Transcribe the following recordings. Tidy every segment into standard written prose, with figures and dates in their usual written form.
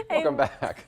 Welcome back.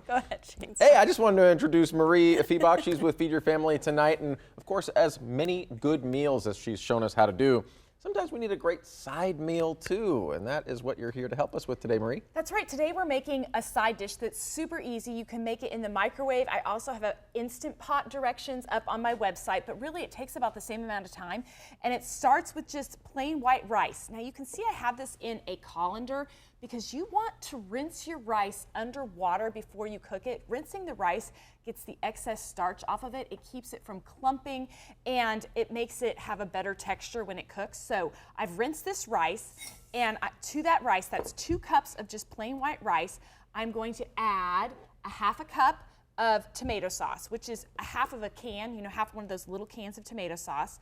Go ahead, Shane. Hey, I just wanted to introduce Mariefiebach. She's with Feed Your Family tonight, and of course, as many good meals as she's shown us how to do, sometimes we need a great side meal too, and that is what you're here to help us with today, Marie. That's right. Today we're making a side dish that's super easy. You can make it in the microwave. I also have Instant Pot directions up on my website, but really it takes about the same amount of time, and it starts with just plain white rice. Now you can see I have this in a colander because you want to rinse your rice under water before you cook it. Rinsing the rice gets the excess starch off of it. It keeps it from clumping, and it makes it have a better texture when it cooks. So I've rinsed this rice, and to that rice, that's 2 cups of just plain white rice, I'm going to add a half a cup of tomato sauce, which is a half of a can, half one of those little cans of tomato sauce,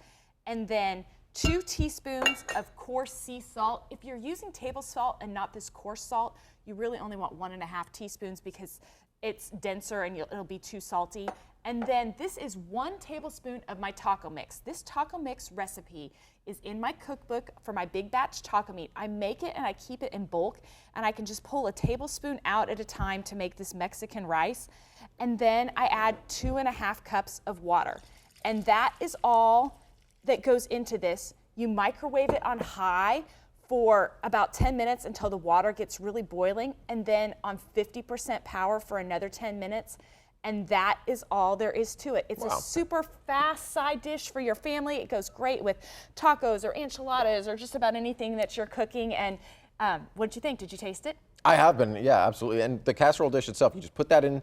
and then 2 teaspoons of coarse sea salt. If you're using table salt and not this coarse salt, you really only want 1.5 teaspoons because it's denser and it'll be too salty. And then this is 1 tablespoon of my taco mix. This taco mix recipe is in my cookbook for my big batch taco meat. I make it and I keep it in bulk, and I can just pull a tablespoon out at a time to make this Mexican rice. And then I add 2.5 cups of water. And that is all that goes into this. You microwave it on high for about 10 minutes until the water gets really boiling, and then on 50% power for another 10 minutes. And that is all there is to it. It's a super fast side dish for your family. It goes great with tacos or enchiladas or just about anything that you're cooking. And what did you think? Did you taste it? I have been, yeah, absolutely. And the casserole dish itself, you just put that in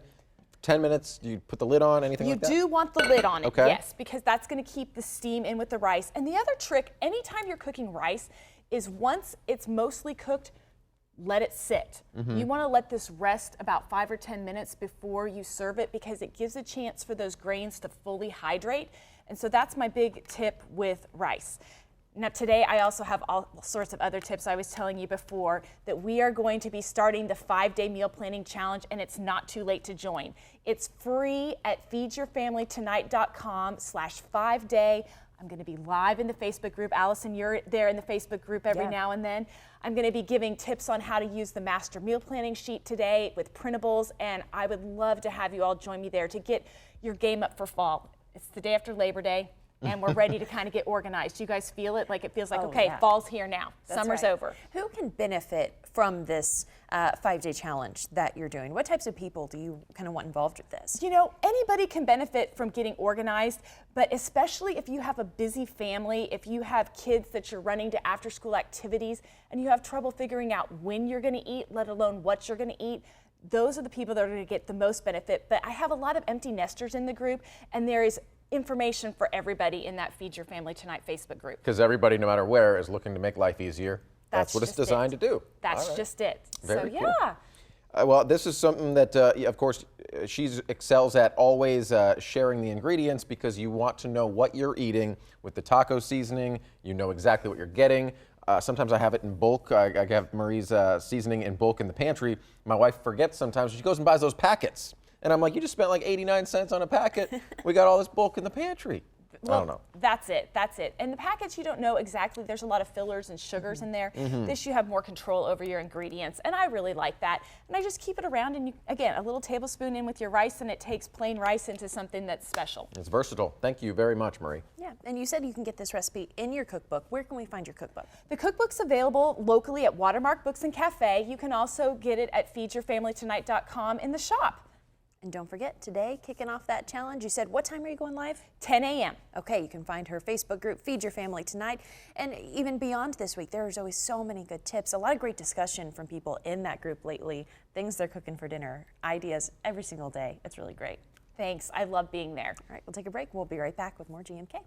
10 minutes, you put the lid on, anything like that? You do want the lid on it, okay. Yes, because that's going to keep the steam in with the rice. And the other trick, anytime you're cooking rice, is once it's mostly cooked, let it sit. You want to let this rest about 5 or 10 minutes before you serve it, because it gives a chance for those grains to fully hydrate. And so that's my big tip with rice. Now today I also have all sorts of other tips. I was telling you before that we are going to be starting the 5-day meal planning challenge, and it's not too late to join. It's free at feedyourfamilytonight.com/5day. I'm going to be live in the Facebook group. Allison, you're there in the Facebook group every now and then. I'm going to be giving tips on how to use the master meal planning sheet today with printables, and I would love to have you all join me there to get your game up for fall. It's the day after Labor Day, and we're ready to kind of get organized. You guys feel it? Like it feels like, okay, fall's here now. Summer's over. Who can benefit from this 5-day challenge that you're doing? What types of people do you kind of want involved with this? Anybody can benefit from getting organized, but especially if you have a busy family, if you have kids that you're running to after-school activities, and you have trouble figuring out when you're going to eat, let alone what you're going to eat, those are the people that are going to get the most benefit. But I have a lot of empty nesters in the group, and there is information for everybody in that Feed Your Family Tonight Facebook group. Because everybody, no matter where, is looking to make life easier. That's what it's designed to do. That's just it. Very so, cool. yeah. Well, this is something that, of course, she excels at, always sharing the ingredients, because you want to know what you're eating with the taco seasoning. You know exactly what you're getting. Sometimes I have it in bulk. I have Marie's seasoning in bulk in the pantry. My wife forgets sometimes. She goes and buys those packets. And I'm like, you just spent like 89 cents on a packet. We got all this bulk in the pantry. Well, I don't know. That's it. And the packets, you don't know exactly. There's a lot of fillers and sugars in there. This, you have more control over your ingredients, and I really like that. And I just keep it around, and again, a little tablespoon in with your rice, and it takes plain rice into something that's special. It's versatile. Thank you very much, Marie. Yeah, and you said you can get this recipe in your cookbook. Where can we find your cookbook? The cookbook's available locally at Watermark Books and Cafe. You can also get it at feedyourfamilytonight.com in the shop. And don't forget, today, kicking off that challenge, you said, what time are you going live? 10 a.m. Okay, you can find her Facebook group, Feed Your Family Tonight. And even beyond this week, there's always so many good tips, a lot of great discussion from people in that group lately, things they're cooking for dinner, ideas every single day. It's really great. Thanks. I love being there. All right, we'll take a break. We'll be right back with more GMK.